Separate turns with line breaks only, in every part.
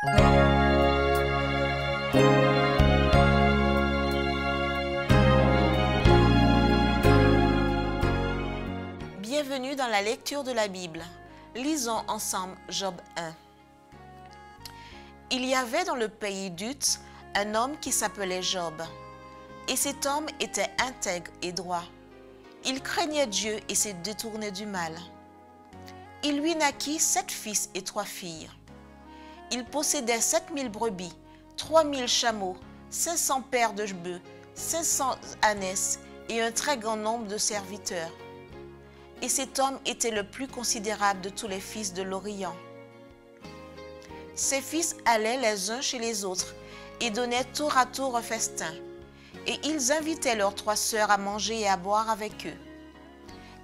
Bienvenue dans la lecture de la Bible. Lisons ensemble Job 1. Il y avait dans le pays d'Uz un homme qui s'appelait Job. Et cet homme était intègre et droit. Il craignait Dieu et se détournait du mal. Il lui naquit 7 fils et 3 filles. Il possédait 7000 brebis, 3000 chameaux, 500 paires de bœufs, 500 ânesses et un très grand nombre de serviteurs. Et cet homme était le plus considérable de tous les fils de l'Orient. Ses fils allaient les uns chez les autres et donnaient tour à tour un festin. Et ils invitaient leurs 3 sœurs à manger et à boire avec eux.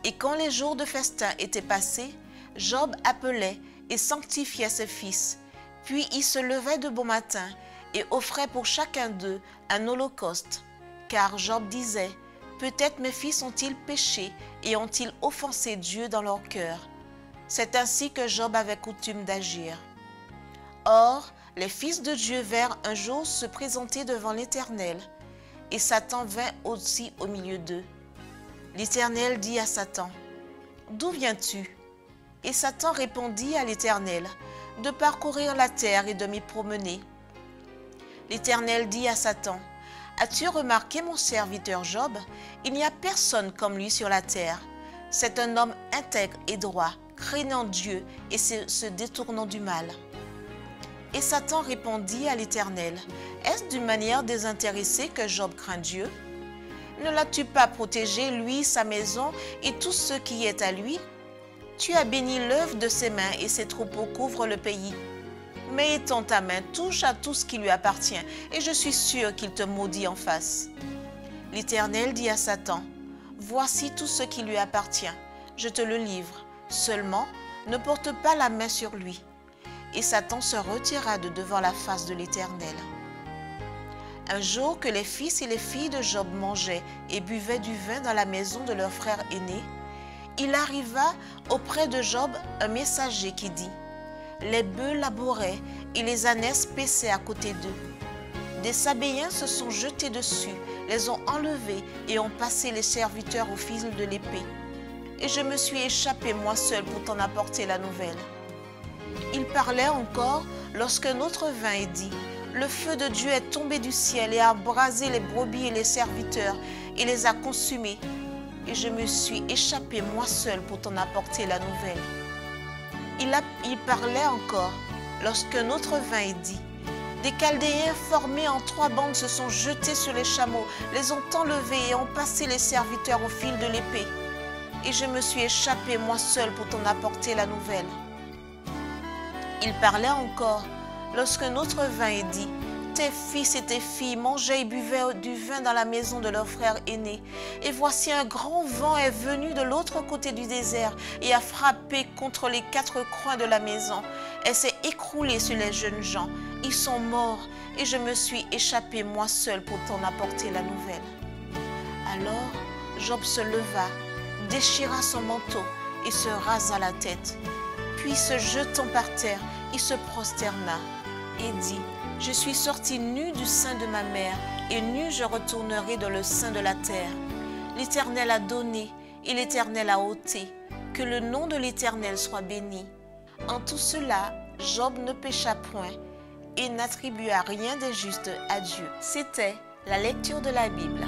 Et quand les jours de festin étaient passés, Job appelait et sanctifiait ses fils. Puis il se levait de bon matin et offrait pour chacun d'eux un holocauste. Car Job disait, « Peut-être mes fils ont-ils péché et ont-ils offensé Dieu dans leur cœur ?» C'est ainsi que Job avait coutume d'agir. Or, les fils de Dieu vinrent un jour se présenter devant l'Éternel, et Satan vint aussi au milieu d'eux. L'Éternel dit à Satan, « D'où viens-tu » Et Satan répondit à l'Éternel, « De parcourir la terre et de m'y promener. » L'Éternel dit à Satan, « As-tu remarqué mon serviteur Job? Il n'y a personne comme lui sur la terre. C'est un homme intègre et droit, craignant Dieu et se détournant du mal. » Et Satan répondit à l'Éternel, « Est-ce d'une manière désintéressée que Job craint Dieu? Ne l'as-tu pas protégé, lui, sa maison et tout ce qui est à lui? Tu as béni l'œuvre de ses mains et ses troupeaux couvrent le pays. Mais étends ta main, touche à tout ce qui lui appartient, et je suis sûr qu'il te maudit en face. » L'Éternel dit à Satan, « Voici tout ce qui lui appartient, je te le livre. Seulement, ne porte pas la main sur lui. » Et Satan se retira de devant la face de l'Éternel. Un jour que les fils et les filles de Job mangeaient et buvaient du vin dans la maison de leur frère aîné, il arriva auprès de Job un messager qui dit, « Les bœufs labouraient et les ânesses paissaient à côté d'eux. Des Sabéens se sont jetés dessus, les ont enlevés et ont passé les serviteurs au fil de l'épée. Et je me suis échappé moi seul pour t'en apporter la nouvelle. » Il parlait encore lorsqu'un autre vint et dit, « Le feu de Dieu est tombé du ciel et a embrasé les brebis et les serviteurs et les a consumés. Et je me suis échappé moi seul pour t'en apporter la nouvelle. » Il parlait encore lorsqu'un autre vint et dit, « Des Chaldéens formés en 3 bandes se sont jetés sur les chameaux, les ont enlevés et ont passé les serviteurs au fil de l'épée. Et je me suis échappé moi seul pour t'en apporter la nouvelle. » Il parlait encore lorsqu'un autre vint et dit, « Tes fils et tes filles mangeaient et buvaient du vin dans la maison de leur frère aîné. Et voici un grand vent est venu de l'autre côté du désert et a frappé contre les 4 coins de la maison. Elle s'est écroulée sur les jeunes gens. Ils sont morts et je me suis échappé moi seul pour t'en apporter la nouvelle. » Alors Job se leva, déchira son manteau et se rasa la tête. Puis se jetant par terre, il se prosterna et dit, « Je suis sorti nu du sein de ma mère, et nu je retournerai dans le sein de la terre. L'Éternel a donné, et l'Éternel a ôté. Que le nom de l'Éternel soit béni. » En tout cela, Job ne pécha point et n'attribua rien d'injuste à Dieu. C'était la lecture de la Bible.